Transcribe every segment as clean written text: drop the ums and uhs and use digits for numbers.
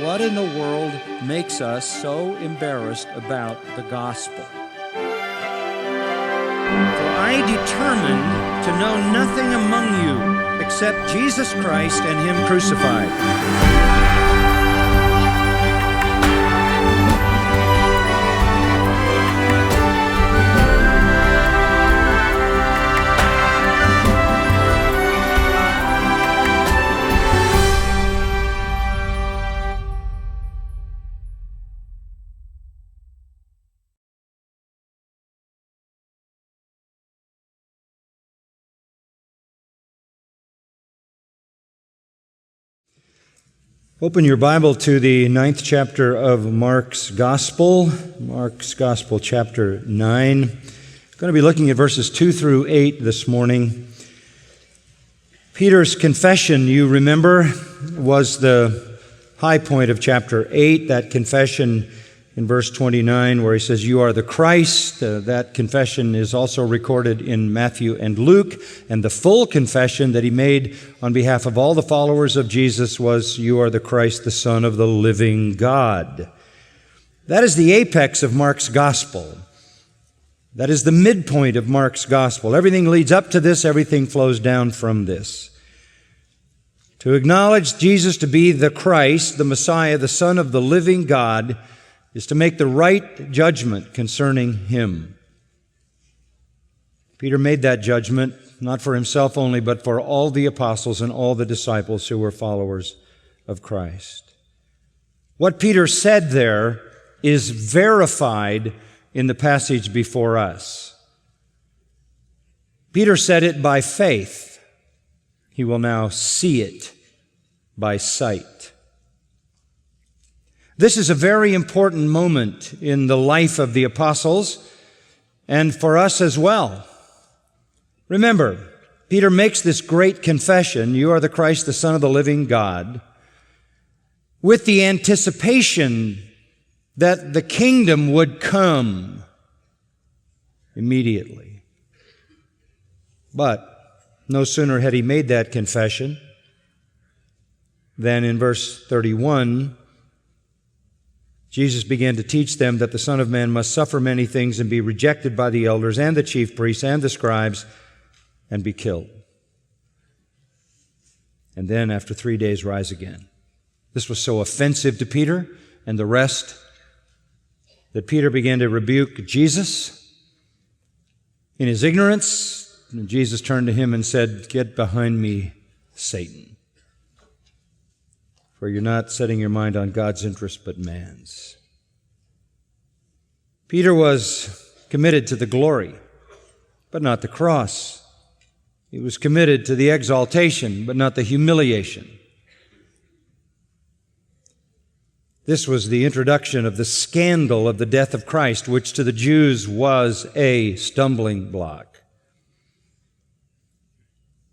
What in the world makes us so embarrassed about the gospel? For I determined to know nothing among you except Jesus Christ and Him crucified. Open your Bible to the 9th chapter of Mark's Gospel, chapter 9. I'm going to be looking at verses 2 through 8 this morning. Peter's confession, you remember, was the high point of chapter 8, that confession in verse 29 where he says, "You are the Christ." That confession is also recorded in Matthew and Luke, and the full confession that he made on behalf of all the followers of Jesus was, "You are the Christ, the Son of the living God." That is the apex of Mark's gospel. That is the midpoint of Mark's gospel. Everything leads up to this, everything flows down from this. To acknowledge Jesus to be the Christ, the Messiah, the Son of the living God, is to make the right judgment concerning Him. Peter made that judgment, not for himself only, but for all the apostles and all the disciples who were followers of Christ. What Peter said there is verified in the passage before us. Peter said it by faith. He will now see it by sight. This is a very important moment in the life of the apostles and for us as well. Remember, Peter makes this great confession, "You are the Christ, the Son of the living God," with the anticipation that the kingdom would come immediately. But no sooner had he made that confession than in verse 31, Jesus began to teach them that the Son of Man must suffer many things and be rejected by the elders and the chief priests and the scribes and be killed. And then after 3 days rise again. This was so offensive to Peter and the rest that Peter began to rebuke Jesus in his ignorance. And Jesus turned to him and said, "Get behind me, Satan. For you're not setting your mind on God's interest, but man's." Peter was committed to the glory, but not the cross. He was committed to the exaltation, but not the humiliation. This was the introduction of the scandal of the death of Christ, which to the Jews was a stumbling block.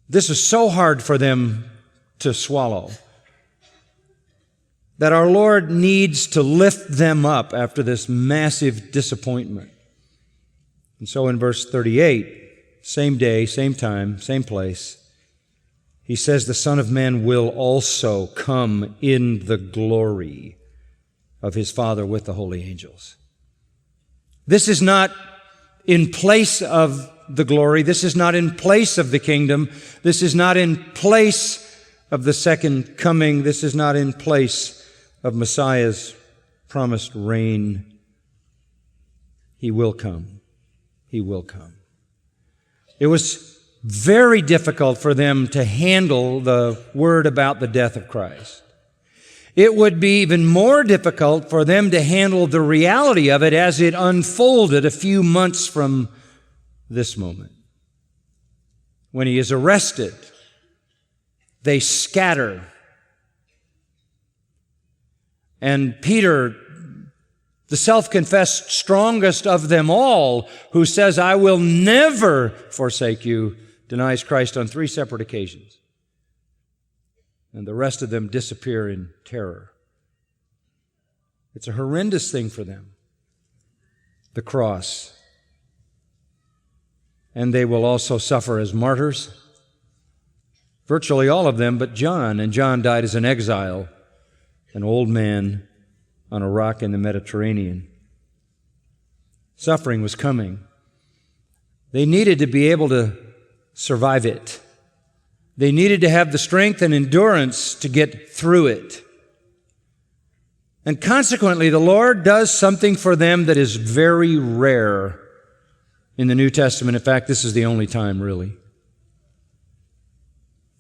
This was so hard for them to swallow that our Lord needs to lift them up after this massive disappointment. And so in verse 38, same day, same time, same place, he says, "The Son of Man will also come in the glory of His Father with the holy angels." This is not in place of the glory. This is not in place of the kingdom. This is not in place of the second coming. This is not in place of Messiah's promised reign. He will come. He will come. It was very difficult for them to handle the word about the death of Christ. It would be even more difficult for them to handle the reality of it as it unfolded a few months from this moment. When He is arrested, they scatter. And Peter, the self-confessed strongest of them all, who says, "I will never forsake you," denies Christ on 3 separate occasions. And the rest of them disappear in terror. It's a horrendous thing for them, the cross. And they will also suffer as martyrs. Virtually all of them but John, and John died as an exile an old man on a rock in the Mediterranean. Suffering was coming. They needed to be able to survive it. They needed to have the strength and endurance to get through it. And consequently, the Lord does something for them that is very rare in the New Testament. In fact, this is the only time, really.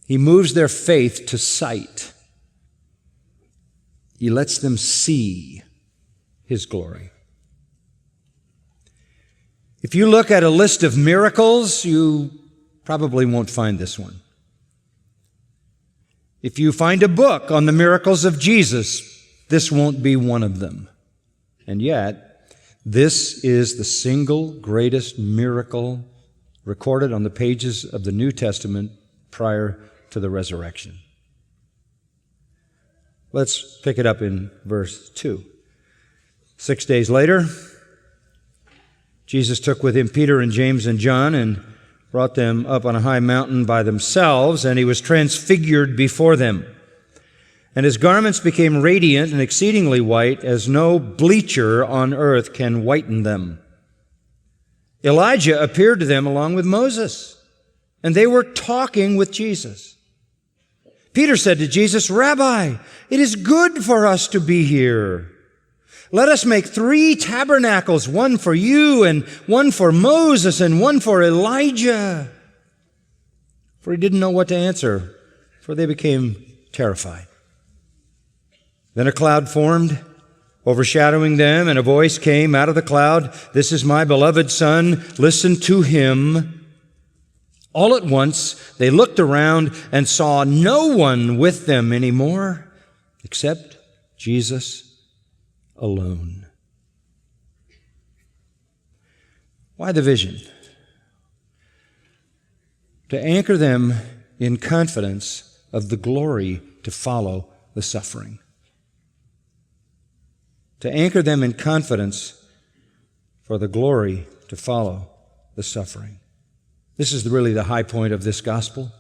He moves their faith to sight. He lets them see His glory. If you look at a list of miracles, you probably won't find this one. If you find a book on the miracles of Jesus, this won't be one of them. And yet, this is the single greatest miracle recorded on the pages of the New Testament prior to the resurrection. Let's pick it up in verse 2. 6 days later, Jesus took with him Peter and James and John and brought them up on a high mountain by themselves, and he was transfigured before them. And his garments became radiant and exceedingly white, as no bleacher on earth can whiten them. Elijah appeared to them along with Moses, and they were talking with Jesus. Peter said to Jesus, "Rabbi, it is good for us to be here. Let us make 3 tabernacles, one for you and one for Moses and one for Elijah." For he didn't know what to answer, for they became terrified. Then a cloud formed, overshadowing them, and a voice came out of the cloud, "This is my beloved Son, listen to him." All at once, they looked around and saw no one with them anymore, except Jesus alone. Why the vision? To anchor them in confidence of the glory to follow the suffering. To anchor them in confidence for the glory to follow the suffering. This is really the high point of this gospel.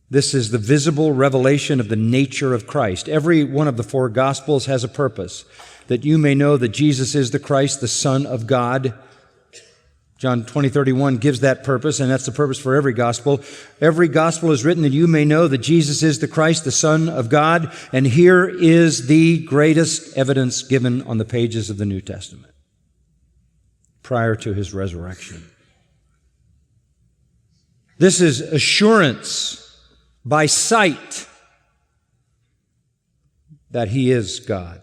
This is the visible revelation of the nature of Christ. Every one of the 4 Gospels has a purpose, that you may know that Jesus is the Christ, the Son of God. John 20:31 gives that purpose, and that's the purpose for every gospel. Every gospel is written that you may know that Jesus is the Christ, the Son of God, and here is the greatest evidence given on the pages of the New Testament prior to his resurrection. This is assurance by sight that he is God.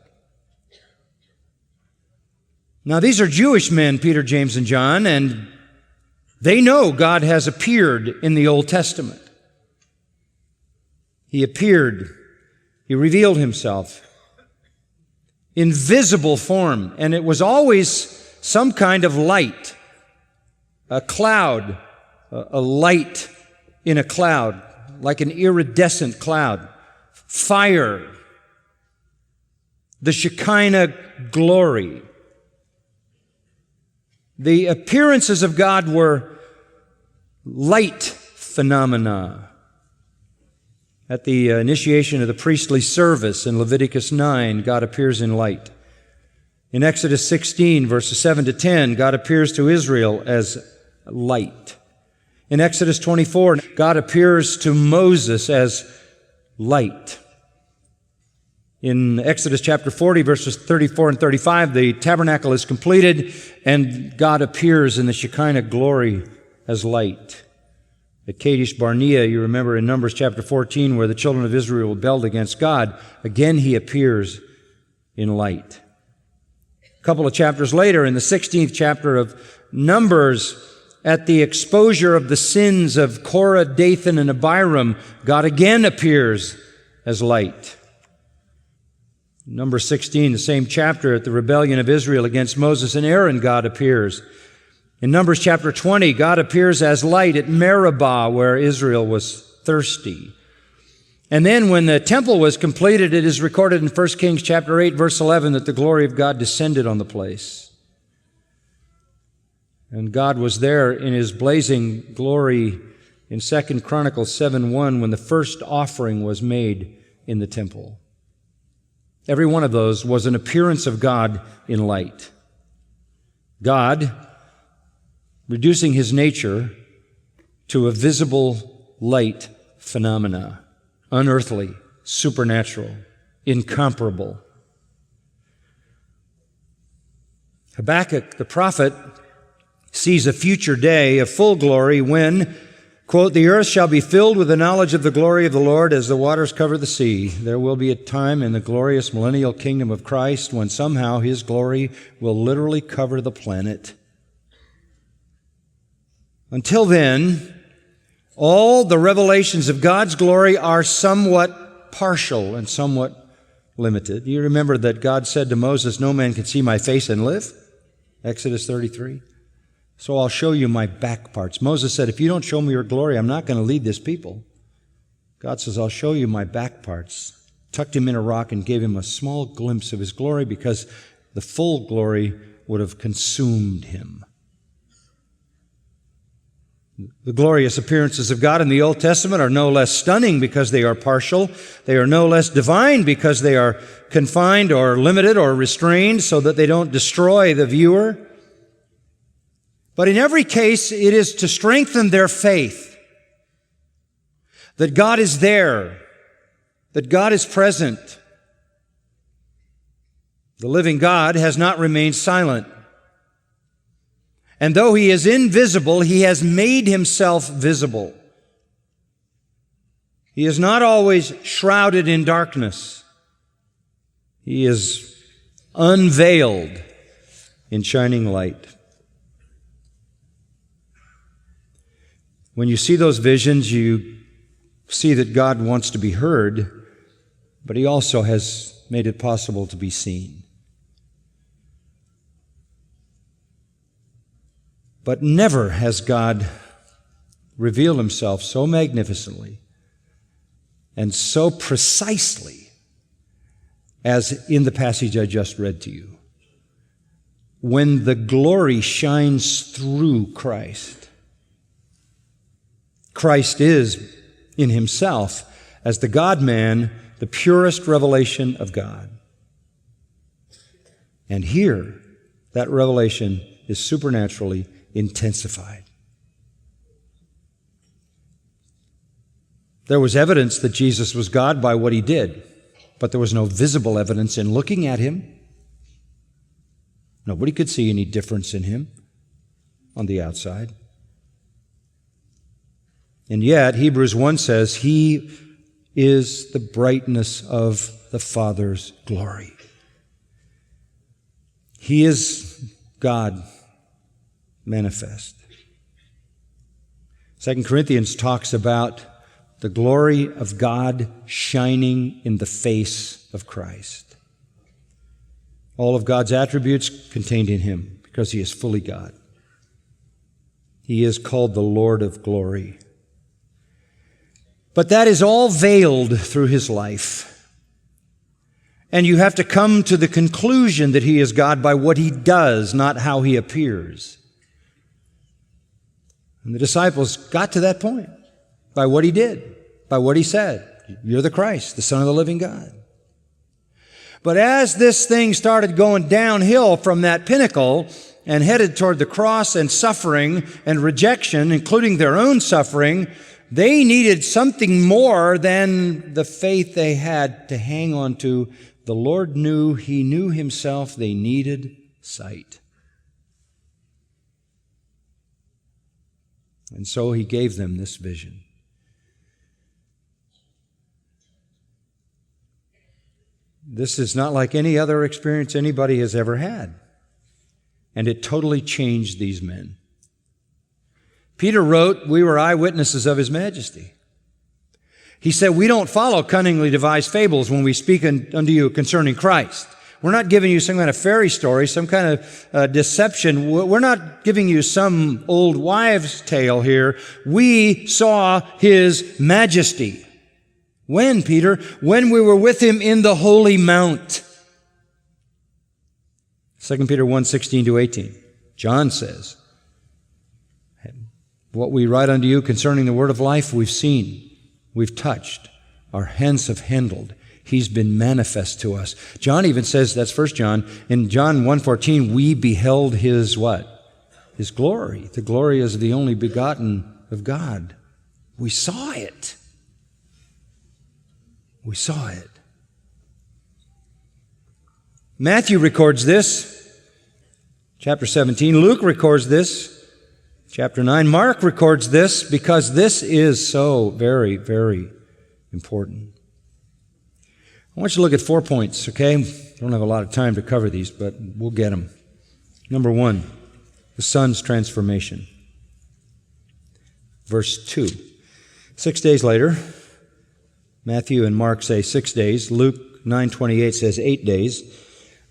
Now, these are Jewish men, Peter, James, and John, and they know God has appeared in the Old Testament. He appeared. He revealed himself in visible form, and it was always some kind of light, a cloud, a light in a cloud, like an iridescent cloud, fire, the Shekinah glory. The appearances of God were light phenomena. At the initiation of the priestly service in Leviticus 9, God appears in light. In Exodus 16, verses 7 to 10, God appears to Israel as light. In Exodus 24, God appears to Moses as light. In Exodus chapter 40, verses 34 and 35, the tabernacle is completed, and God appears in the Shekinah glory as light. At Kadesh-Barnea, you remember in Numbers chapter 14, where the children of Israel rebelled against God, again he appears in light. A couple of chapters later, in the 16th chapter of Numbers, at the exposure of the sins of Korah, Dathan, and Abiram, God again appears as light. Number 16, the same chapter, at the rebellion of Israel against Moses and Aaron, God appears. In Numbers chapter 20, God appears as light at Meribah, where Israel was thirsty. And then when the temple was completed, it is recorded in 1 Kings chapter 8, verse 11, that the glory of God descended on the place. And God was there in his blazing glory in 2 Chronicles 7:1 when the first offering was made in the temple. Every one of those was an appearance of God in light. God reducing his nature to a visible light phenomena, unearthly, supernatural, incomparable. Habakkuk, the prophet, sees a future day of full glory when, quote, "The earth shall be filled with the knowledge of the glory of the Lord as the waters cover the sea." There will be a time in the glorious millennial kingdom of Christ when somehow his glory will literally cover the planet. Until then, all the revelations of God's glory are somewhat partial and somewhat limited. You remember that God said to Moses, "No man can see my face and live." Exodus 33. "So I'll show you my back parts." Moses said, "If you don't show me your glory, I'm not going to lead this people." God says, "I'll show you my back parts." Tucked him in a rock and gave him a small glimpse of his glory because the full glory would have consumed him. The glorious appearances of God in the Old Testament are no less stunning because they are partial. They are no less divine because they are confined or limited or restrained so that they don't destroy the viewer. But in every case, it is to strengthen their faith that God is there, that God is present. The living God has not remained silent. And though he is invisible, he has made himself visible. He is not always shrouded in darkness. He is unveiled in shining light. When you see those visions, you see that God wants to be heard, but he also has made it possible to be seen. But never has God revealed himself so magnificently and so precisely as in the passage I just read to you. When the glory shines through Christ, Christ is in himself, as the God-man, the purest revelation of God. And here, that revelation is supernaturally intensified. There was evidence that Jesus was God by what he did, but there was no visible evidence in looking at him. Nobody could see any difference in him on the outside. And yet, Hebrews 1 says, he is the brightness of the Father's glory. He is God manifest. 2 Corinthians talks about the glory of God shining in the face of Christ. All of God's attributes contained in him because he is fully God. He is called the Lord of glory. But that is all veiled through his life. And you have to come to the conclusion that he is God by what he does, not how he appears. And the disciples got to that point by what he did, by what he said. You're the Christ, the Son of the living God. But as this thing started going downhill from that pinnacle and headed toward the cross and suffering and rejection, including their own suffering, they needed something more than the faith they had to hang on to. The Lord knew, he knew himself, they needed sight. And so he gave them this vision. This is not like any other experience anybody has ever had. And it totally changed these men. Peter wrote, we were eyewitnesses of his majesty. He said, we don't follow cunningly devised fables when we speak unto you concerning Christ. We're not giving you some kind of fairy story, some kind of deception. We're not giving you some old wives' tale here. We saw his majesty. When, Peter? When we were with him in the holy mount. 2 Peter 1:16-18. John says, what we write unto you concerning the word of life, we've seen, we've touched, our hands have handled. He's been manifest to us. John even says, that's 1 John, in John 1:14, we beheld His what? His glory. The glory is the only begotten of God. We saw it. We saw it. Matthew records this, chapter 17. Luke records this, chapter 9. Mark records this because this is so very, very important. I want you to look at 4 points, okay? I don't have a lot of time to cover these, but we'll get them. Number 1, the Son's transformation. Verse 2. 6 days later, Matthew and Mark say 6 days. Luke 9:28 says 8 days.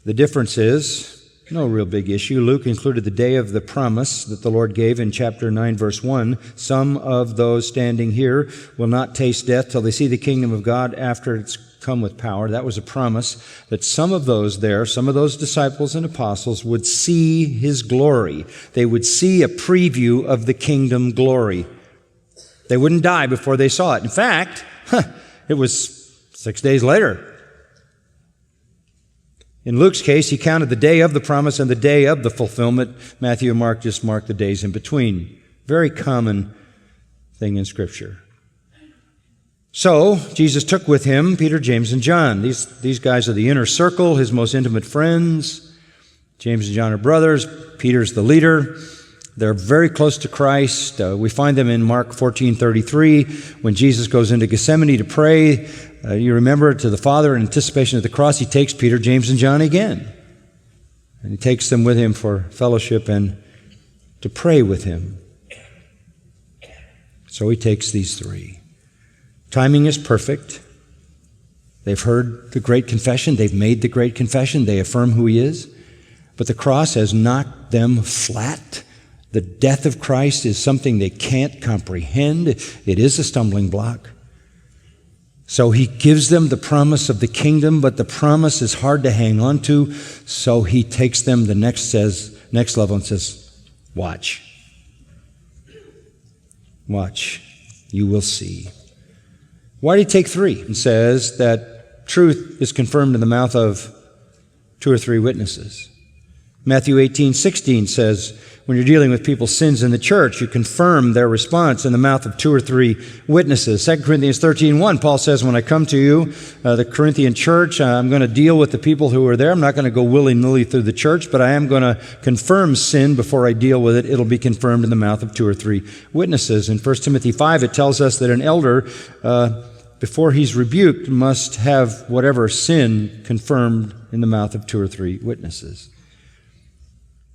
The difference is, no real big issue. Luke included the day of the promise that the Lord gave in chapter 9, verse 1. Some of those standing here will not taste death till they see the kingdom of God after it's come with power. That was a promise that some of those there, some of those disciples and apostles would see His glory. They would see a preview of the kingdom glory. They wouldn't die before they saw it. In fact, it was 6 days later. In Luke's case, he counted the day of the promise and the day of the fulfillment. Matthew and Mark just marked the days in between. Very common thing in Scripture. So, Jesus took with Him Peter, James, and John. These guys are the inner circle, His most intimate friends. James and John are brothers. Peter's the leader. They're very close to Christ. We find them in Mark 14:33 when Jesus goes into Gethsemane to pray. You remember, to the Father in anticipation of the cross, He takes Peter, James, and John again. And He takes them with Him for fellowship and to pray with Him. So He takes these three. Timing is perfect. They've heard the great confession. They've made the great confession. They affirm who He is. But the cross has knocked them flat. The death of Christ is something they can't comprehend. It is a stumbling block. So He gives them the promise of the kingdom, but the promise is hard to hang on to. So He takes them the next level and says, watch. Watch. You will see. Why did He take three? It says that truth is confirmed in the mouth of 2 or 3 witnesses. Matthew 18:16 says, when you're dealing with people's sins in the church, you confirm their response in the mouth of 2 or 3 witnesses. 2 Corinthians 13:1, Paul says, when I come to you, the Corinthian church, I'm going to deal with the people who are there. I'm not going to go willy-nilly through the church, but I am going to confirm sin before I deal with it. It'll be confirmed in the mouth of 2 or 3 witnesses. In 1 Timothy 5, it tells us that an elder, before he's rebuked, must have whatever sin confirmed in the mouth of 2 or 3 witnesses.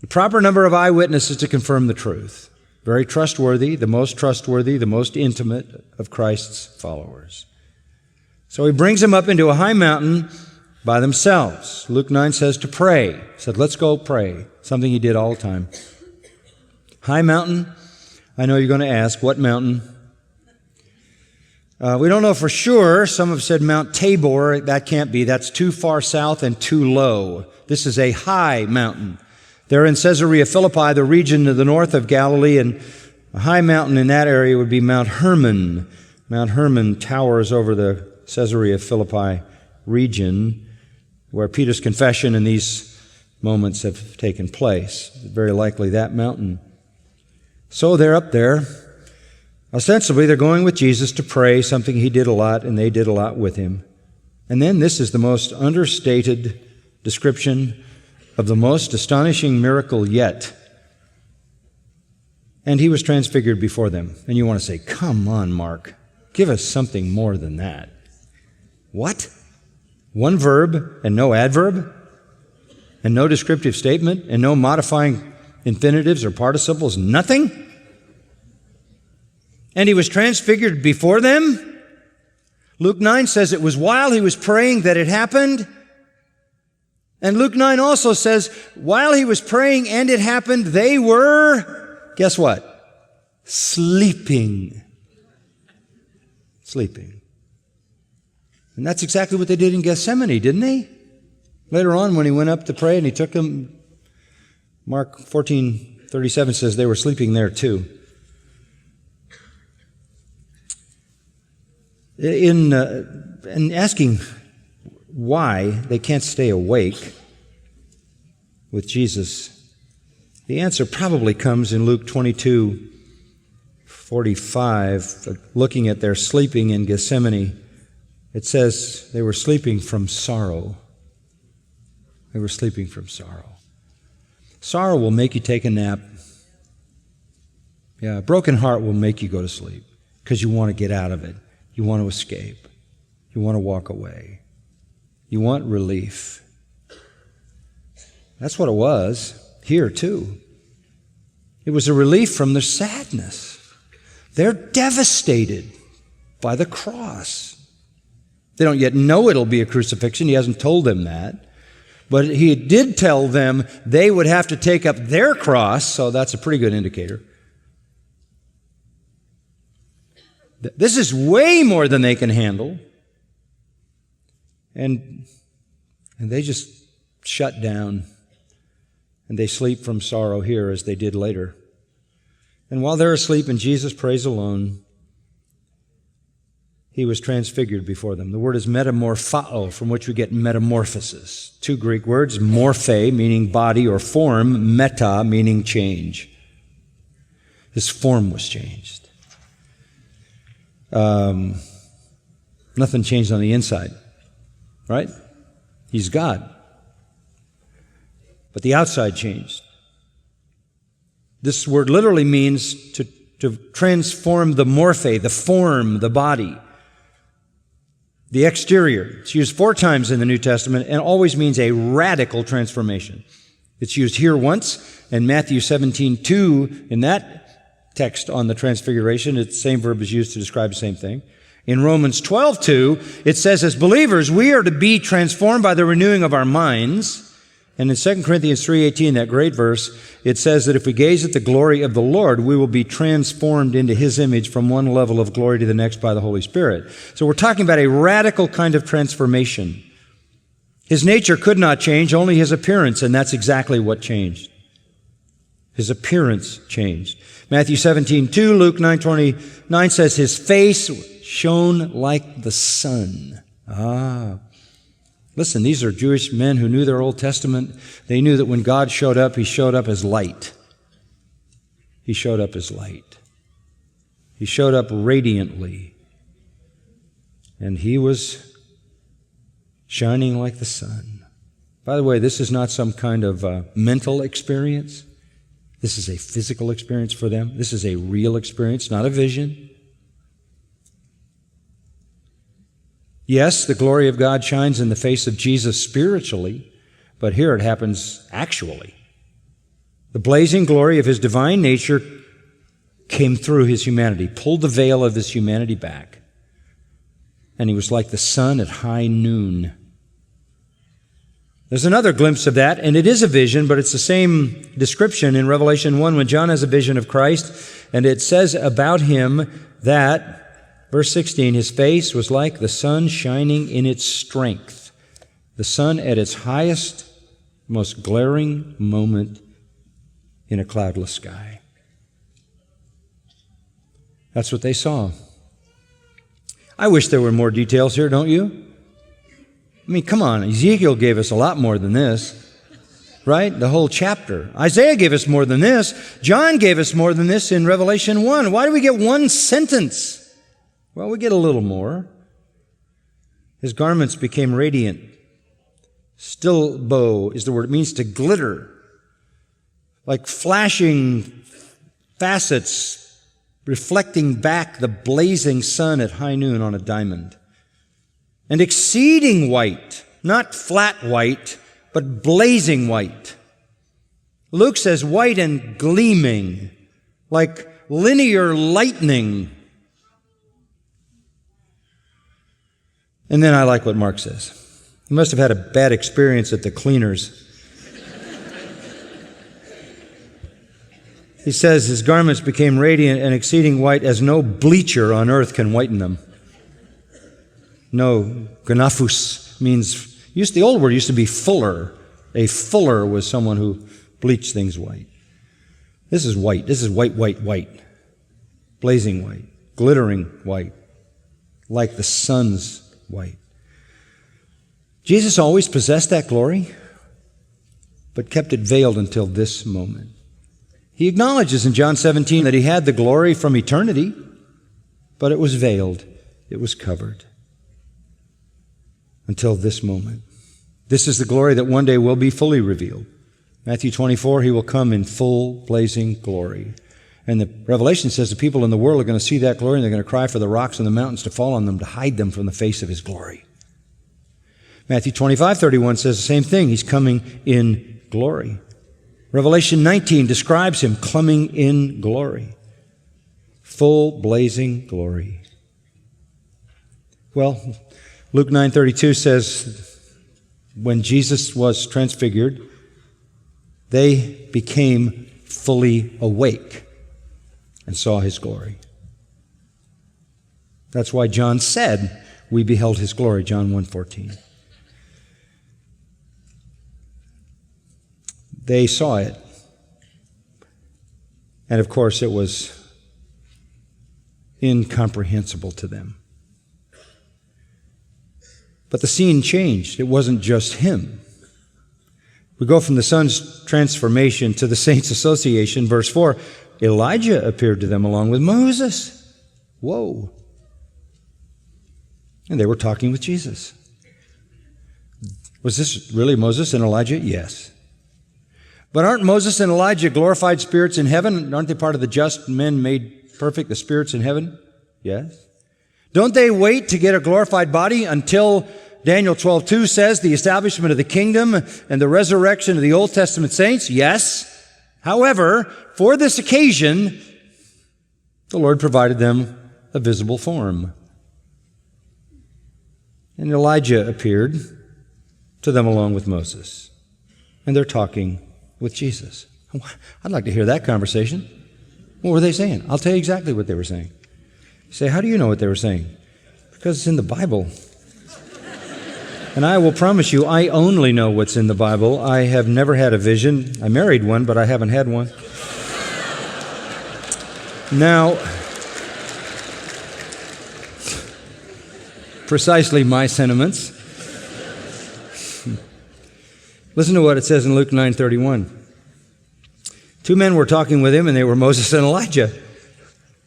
The proper number of eyewitnesses to confirm the truth. Very trustworthy, the most intimate of Christ's followers. So He brings them up into a high mountain by themselves. Luke 9 says to pray. He said, let's go pray. Something He did all the time. High mountain. I know you're going to ask, what mountain? We don't know for sure. Some have said Mount Tabor. That can't be. That's too far south and too low. This is a high mountain. They're in Caesarea Philippi, the region to the north of Galilee, and a high mountain in that area would be Mount Hermon. Mount Hermon towers over the Caesarea Philippi region where Peter's confession and these moments have taken place. Very likely that mountain. So they're up there. Ostensibly, they're going with Jesus to pray, something He did a lot, and they did a lot with Him. And then this is the most understated description of the most astonishing miracle yet. And He was transfigured before them. And you want to say, come on, Mark, give us something more than that. What? One verb and no adverb? And no descriptive statement? And no modifying infinitives or participles? Nothing? And He was transfigured before them? Luke 9 says it was while He was praying that it happened. And Luke 9 also says, while He was praying and it happened, they were, guess what? Sleeping. Sleeping. And that's exactly what they did in Gethsemane, didn't they? Later on, when He went up to pray and He took them, Mark 14:37 says they were sleeping there too. In asking why they can't stay awake with Jesus, the answer probably comes in Luke 22:45, looking at their sleeping in Gethsemane. It says they were sleeping from sorrow. They were sleeping from sorrow. Sorrow will make you take a nap. Yeah, a broken heart will make you go to sleep because you want to get out of it. You want to escape. You want to walk away. You want relief. That's what it was here too. It was a relief from their sadness. They're devastated by the cross. They don't yet know it'll be a crucifixion. He hasn't told them that. But he did tell them they would have to take up their cross, so that's a pretty good indicator. This is way more than they can handle. And they just shut down. And they sleep from sorrow here as they did later. And while they're asleep and Jesus prays alone, he was transfigured before them. The word is metamorphao, from which we get metamorphosis. Two Greek words, morphe, meaning body or form, meta, meaning change. His form was changed. Nothing changed on the inside, right? He's God. But the outside changed. This word literally means to transform the morphe, the form, the body. The exterior. It's used 4 times in the New Testament and always means a radical transformation. It's used here once in Matthew 17:2 in that text on the transfiguration. The same verb is used to describe the same thing. In Romans 12:2, it says as believers, we are to be transformed by the renewing of our minds. And in 2 Corinthians 3:18, that great verse, it says that if we gaze at the glory of the Lord, we will be transformed into His image from one level of glory to the next by the Holy Spirit. So we're talking about a radical kind of transformation. His nature could not change, only His appearance, and that's exactly what changed. His appearance changed. Matthew 17:2, Luke 9:29 says, His face shone like the sun. Listen, these are Jewish men who knew their Old Testament. They knew that when God showed up, He showed up as light. He showed up as light. He showed up radiantly. And He was shining like the sun. By the way, this is not some kind of mental experience. This is a physical experience for them. This is a real experience, not a vision. Yes, the glory of God shines in the face of Jesus spiritually, but here it happens actually. The blazing glory of His divine nature came through His humanity, pulled the veil of His humanity back, and He was like the sun at high noon. There's another glimpse of that, and it is a vision, but it's the same description in Revelation 1 when John has a vision of Christ, and it says about Him that Verse 16, His face was like the sun shining in its strength, the sun at its highest, most glaring moment in a cloudless sky. That's what they saw. I wish there were more details here, don't you? I mean, come on, Ezekiel gave us a lot more than this, right? The whole chapter. Isaiah gave us more than this. John gave us more than this in Revelation 1. Why do we get one sentence? Well, we get a little more. His garments became radiant. Stilbo is the word. It means to glitter, like flashing facets reflecting back the blazing sun at high noon on a diamond. And exceeding white, not flat white, but blazing white. Luke says white and gleaming, like linear lightning. And then I like what Mark says. He must have had a bad experience at the cleaners. He says his garments became radiant and exceeding white as no bleacher on earth can whiten them. No, ganaphus means, the old word used to be fuller. A fuller was someone who bleached things white. This is white. This is white, white, white. Blazing white. Glittering white. Like the sun's white. Jesus always possessed that glory, but kept it veiled until this moment. He acknowledges in John 17 that he had the glory from eternity, but it was veiled, it was covered until this moment. This is the glory that one day will be fully revealed. Matthew 24, he will come in full blazing glory. And the Revelation says the people in the world are going to see that glory and they're going to cry for the rocks and the mountains to fall on them to hide them from the face of his glory. Matthew 25:31 says the same thing. He's coming in glory. Revelation 19 describes him coming in glory. Full blazing glory. Well, Luke 9:32 says when Jesus was transfigured, they became fully awake and saw his glory. That's why John said, we beheld his glory, John 1:14. They saw it. And of course, it was incomprehensible to them. But the scene changed. It wasn't just him. We go from the Son's transformation to the saints' association. Verse 4, Elijah appeared to them along with Moses. Whoa. And they were talking with Jesus. Was this really Moses and Elijah? Yes. But aren't Moses and Elijah glorified spirits in heaven? Aren't they part of the just men made perfect, the spirits in heaven? Yes. Don't they wait to get a glorified body until Daniel 12:2 says the establishment of the kingdom and the resurrection of the Old Testament saints? Yes. However, for this occasion, the Lord provided them a visible form. And Elijah appeared to them along with Moses. And they're talking with Jesus. I'd like to hear that conversation. What were they saying? I'll tell you exactly what they were saying. You say, how do you know what they were saying? Because it's in the Bible. And I will promise you, I only know what's in the Bible. I have never had a vision. I married one, but I haven't had one. Now, precisely my sentiments. Listen to what it says in Luke 9:31. Two men were talking with him, and they were Moses and Elijah,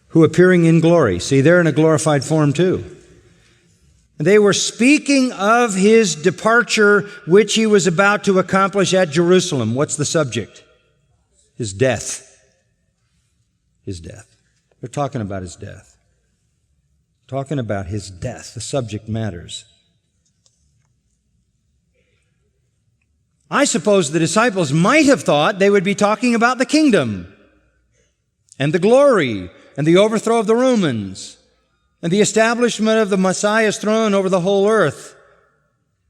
who appearing in glory. See, they're in a glorified form too. And they were speaking of his departure, which he was about to accomplish at Jerusalem. What's the subject? His death. His death. They're talking about his death. Talking about his death. The subject matters. I suppose the disciples might have thought they would be talking about the kingdom and the glory and the overthrow of the Romans and the establishment of the Messiah's throne over the whole earth.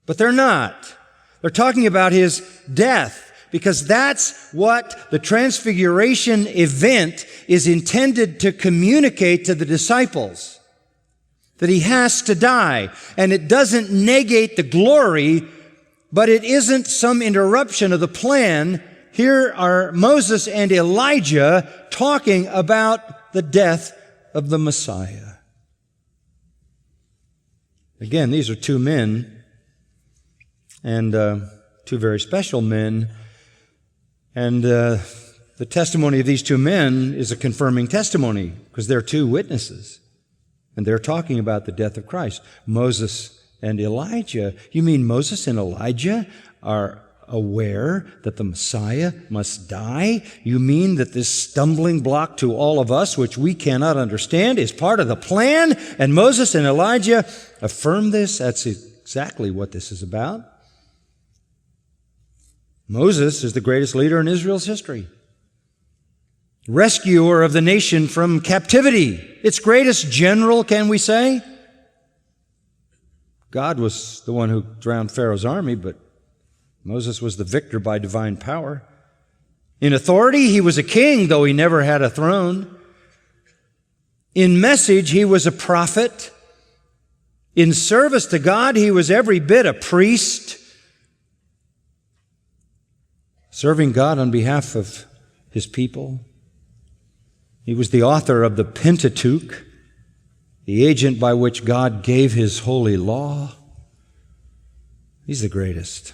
But they're not. They're talking about his death because that's what the Transfiguration event is intended to communicate to the disciples, that he has to die. And it doesn't negate the glory, but it isn't some interruption of the plan. Here are Moses and Elijah talking about the death of the Messiah. Again, these are two men, and two very special men. And the testimony of these two men is a confirming testimony because they're two witnesses. And they're talking about the death of Christ. Moses and Elijah. You mean Moses and Elijah are aware that the Messiah must die? You mean that this stumbling block to all of us, which we cannot understand, is part of the plan? And Moses and Elijah affirm this? That's exactly what this is about. Moses is the greatest leader in Israel's history. Rescuer of the nation from captivity. Its greatest general, can we say? God was the one who drowned Pharaoh's army, but Moses was the victor by divine power. In authority, he was a king, though he never had a throne. In message, he was a prophet. In service to God, he was every bit a priest, serving God on behalf of his people. He was the author of the Pentateuch, the agent by which God gave his holy law. He's the greatest.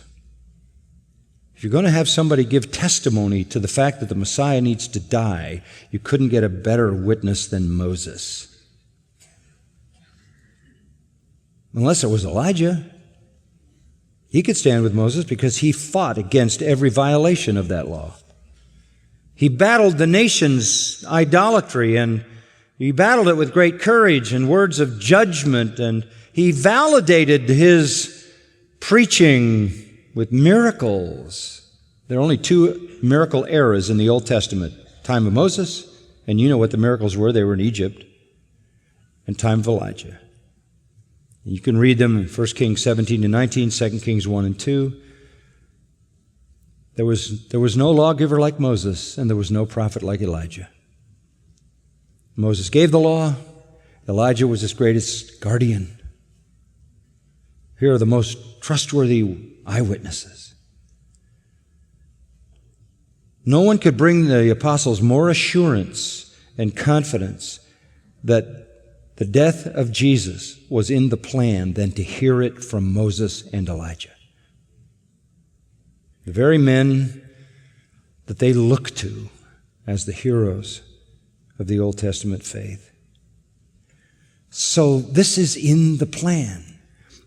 If you're going to have somebody give testimony to the fact that the Messiah needs to die, you couldn't get a better witness than Moses. Unless it was Elijah. He could stand with Moses because he fought against every violation of that law. He battled the nation's idolatry, and he battled it with great courage and words of judgment, and he validated his preaching with miracles. There are only two miracle eras in the Old Testament. Time of Moses, and you know what the miracles were. They were in Egypt. And time of Elijah. You can read them in 1 Kings 17 to 19, 2 Kings 1 and 2. There was no lawgiver like Moses, and there was no prophet like Elijah. Moses gave the law. Elijah was his greatest guardian. Here are the most trustworthy eyewitnesses. No one could bring the apostles more assurance and confidence that the death of Jesus was in the plan than to hear it from Moses and Elijah. The very men that they look to as the heroes of the Old Testament faith. So this is in the plan.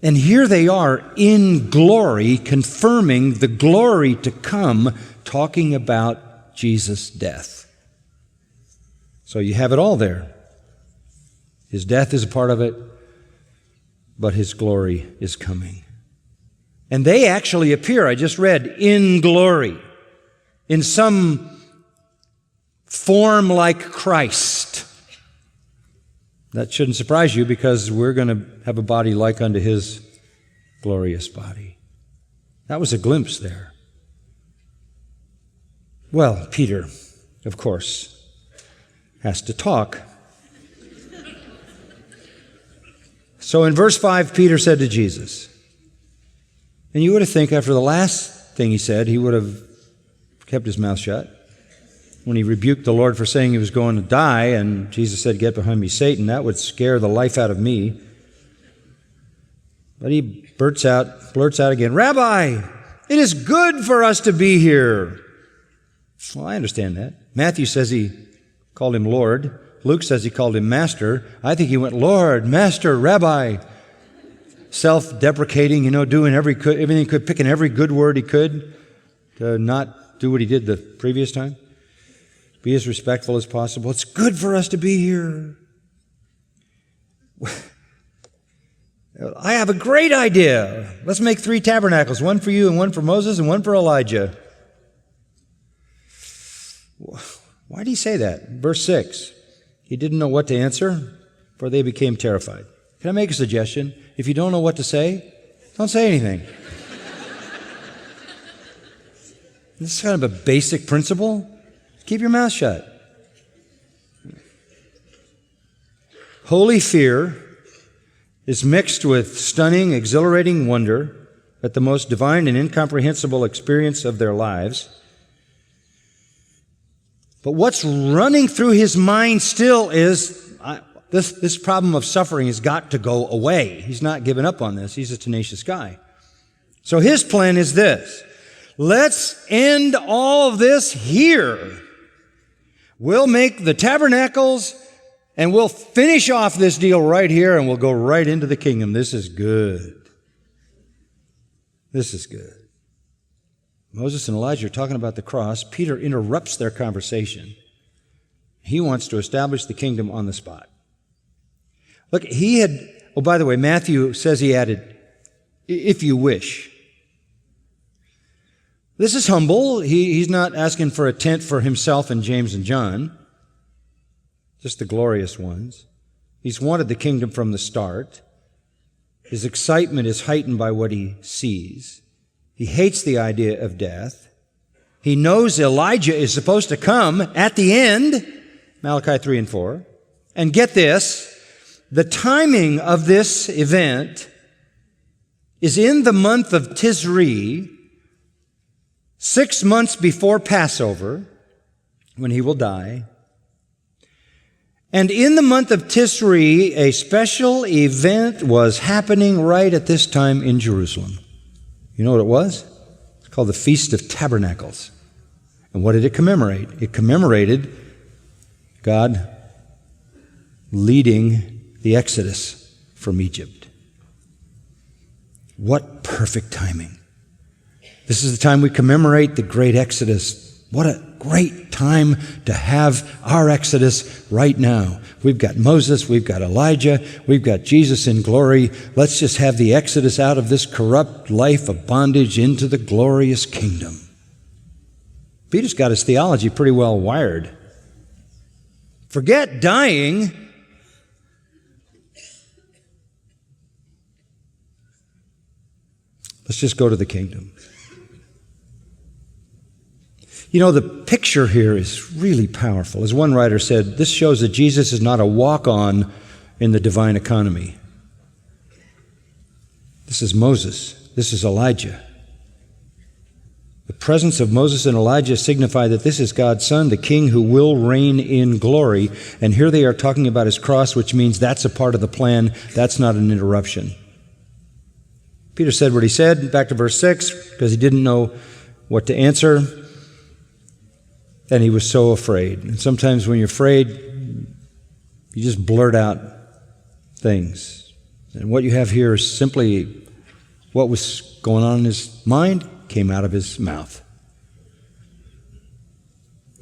And here they are in glory, confirming the glory to come, talking about Jesus' death. So you have it all there. His death is a part of it, but his glory is coming. And they actually appear, I just read, in glory, in some form like Christ. That shouldn't surprise you because we're going to have a body like unto his glorious body. That was a glimpse there. Well, Peter, of course, has to talk. So in verse 5, Peter said to Jesus, and you would have think after the last thing he said, he would have kept his mouth shut. When he rebuked the Lord for saying he was going to die, and Jesus said, "Get behind me, Satan," that would scare the life out of me. But he blurts out again, "Rabbi, it is good for us to be here." Well, I understand that. Matthew says he called him Lord. Luke says he called him Master. I think he went Lord, Master, Rabbi. Self-deprecating, doing everything he could, picking every good word he could to not do what he did the previous time. Be as respectful as possible. It's good for us to be here. I have a great idea. Let's make 3 tabernacles, one for you and one for Moses and one for Elijah. Why did he say that? Verse 6, he didn't know what to answer, for they became terrified. Can I make a suggestion? If you don't know what to say, don't say anything. This is kind of a basic principle. Keep your mouth shut. Holy fear is mixed with stunning, exhilarating wonder at the most divine and incomprehensible experience of their lives. But what's running through his mind still is, this problem of suffering has got to go away. He's not giving up on this. He's a tenacious guy. So his plan is this. Let's end all of this here. We'll make the tabernacles and we'll finish off this deal right here and we'll go right into the kingdom. This is good. This is good. Moses and Elijah are talking about the cross. Peter interrupts their conversation. He wants to establish the kingdom on the spot. Look, by the way, Matthew says he added, if you wish. This is humble. He's not asking for a tent for himself and James and John, just the glorious ones. He's wanted the kingdom from the start. His excitement is heightened by what he sees. He hates the idea of death. He knows Elijah is supposed to come at the end, Malachi 3 and 4. And get this, the timing of this event is in the month of Tisri, 6 months before Passover, when he will die. And in the month of Tisri, a special event was happening right at this time in Jerusalem. You know what it was? It's called the Feast of Tabernacles. And what did it commemorate? It commemorated God leading the Exodus from Egypt. What perfect timing. This is the time we commemorate the great Exodus. What a great time to have our Exodus right now. We've got Moses, we've got Elijah, we've got Jesus in glory. Let's just have the Exodus out of this corrupt life of bondage into the glorious kingdom. Peter's got his theology pretty well wired. Forget dying. Let's just go to the kingdom. You know, the picture here is really powerful. As one writer said, this shows that Jesus is not a walk-on in the divine economy. This is Moses. This is Elijah. The presence of Moses and Elijah signify that this is God's Son, the King who will reign in glory. And here they are talking about his cross, which means that's a part of the plan. That's not an interruption. Peter said what he said, back to verse 6, because he didn't know what to answer. And he was so afraid. And sometimes when you're afraid, you just blurt out things. And what you have here is simply what was going on in his mind came out of his mouth.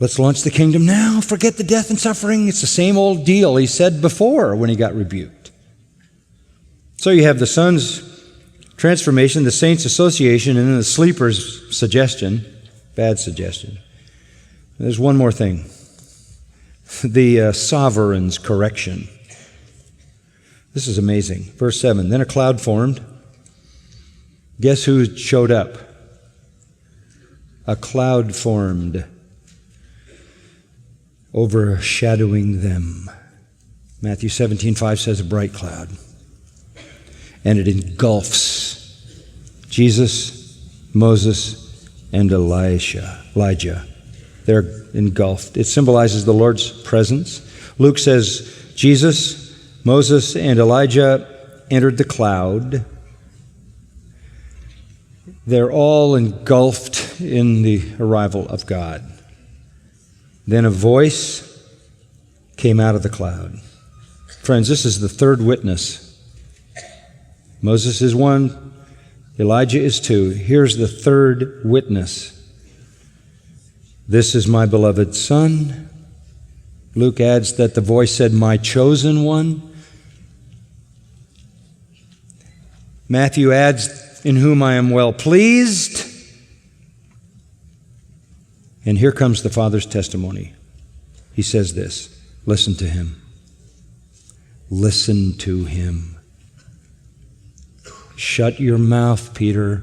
Let's launch the kingdom now. Forget the death and suffering. It's the same old deal he said before when he got rebuked. So you have the Son's transformation, the saints' association, and then the sleeper's suggestion, bad suggestion. There's one more thing. The sovereign's correction. This is amazing. Verse 7, then a cloud formed. Guess who showed up? A cloud formed, overshadowing them. Matthew 17:5 says a bright cloud. And it engulfs Jesus, Moses, and Elijah. They're engulfed. It symbolizes the Lord's presence. Luke says Jesus, Moses, and Elijah entered the cloud. They're all engulfed in the arrival of God. Then a voice came out of the cloud. Friends, this is the third witness. Moses is one, Elijah is two. Here's the third witness. This is my beloved Son. Luke adds that the voice said, my chosen one. Matthew adds, in whom I am well pleased. And here comes the Father's testimony. He says this, listen to him. Listen to him. Shut your mouth, Peter.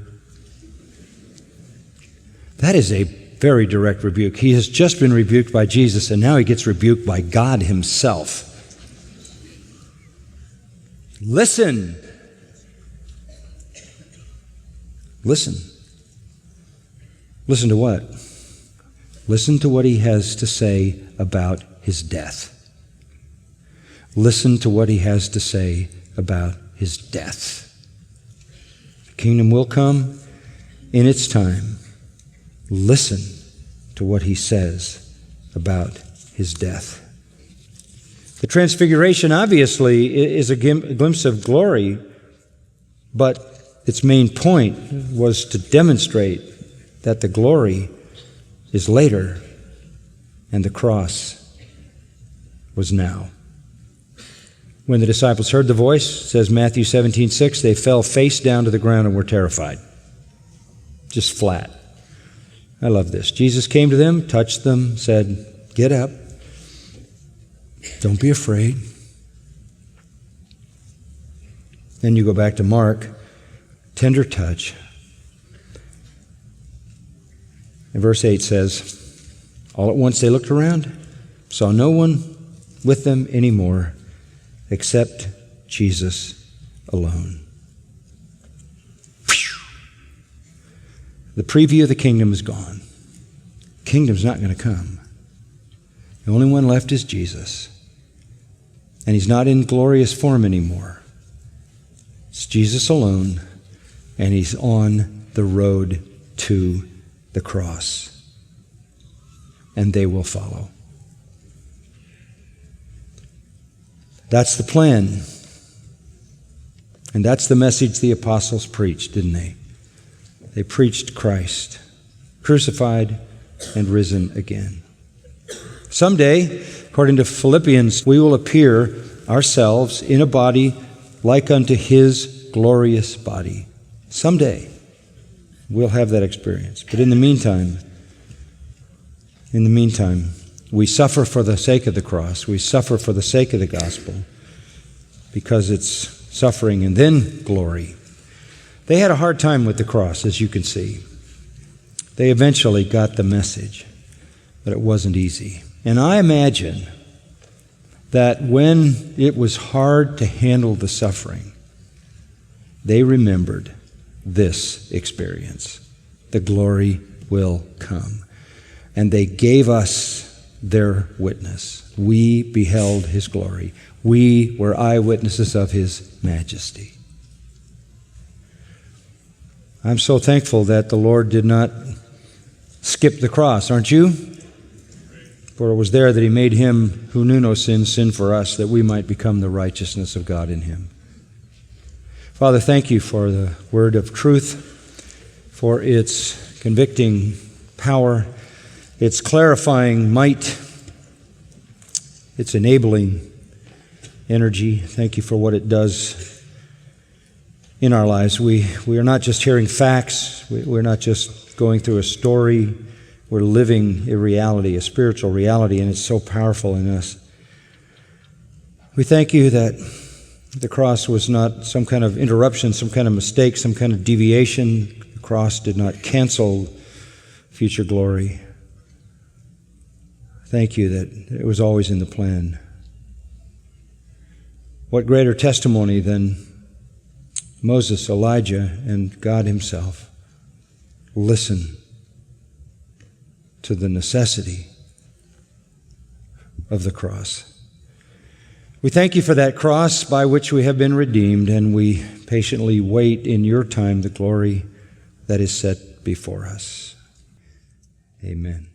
That is a very direct rebuke. He has just been rebuked by Jesus, and now he gets rebuked by God himself. Listen. Listen. Listen to what? Listen to what he has to say about his death. Listen to what he has to say about his death. The kingdom will come in its time. Listen to what he says about his death. The Transfiguration obviously is a glimpse of glory, but its main point was to demonstrate that the glory is later and the cross was now. When the disciples heard the voice, says Matthew 17:6, they fell face down to the ground and were terrified. Just flat. I love this. Jesus came to them, touched them, said, get up. Don't be afraid. Then you go back to Mark, tender touch. And verse 8 says, all at once they looked around, saw no one with them anymore except Jesus alone. The preview of the kingdom is gone. The kingdom's not going to come. The only one left is Jesus. And he's not in glorious form anymore. It's Jesus alone, and he's on the road to the cross, and they will follow. That's the plan. And that's the message the apostles preached, didn't they? They preached Christ, crucified and risen again. Someday, according to Philippians, we will appear ourselves in a body like unto his glorious body. Someday, we'll have that experience. But in the meantime, we suffer for the sake of the cross. We suffer for the sake of the gospel because it's suffering and then glory. They had a hard time with the cross, as you can see. They eventually got the message, but it wasn't easy. And I imagine that when it was hard to handle the suffering, they remembered this experience. The glory will come. And they gave us their witness. We beheld his glory. We were eyewitnesses of his majesty. I'm so thankful that the Lord did not skip the cross, aren't you? For it was there that he made him who knew no sin, sin for us, that we might become the righteousness of God in him. Father, thank you for the word of truth, for its convicting power, its clarifying might, its enabling energy. Thank you for what it does in our lives. We are not just hearing facts. We're not just going through a story. We're living a reality, a spiritual reality, and it's so powerful in us. We thank you that the cross was not some kind of interruption, some kind of mistake, some kind of deviation. The cross did not cancel future glory. Thank you that it was always in the plan. What greater testimony than Moses, Elijah, and God himself listen to the necessity of the cross. We thank you for that cross by which we have been redeemed, and we patiently wait in your time the glory that is set before us. Amen.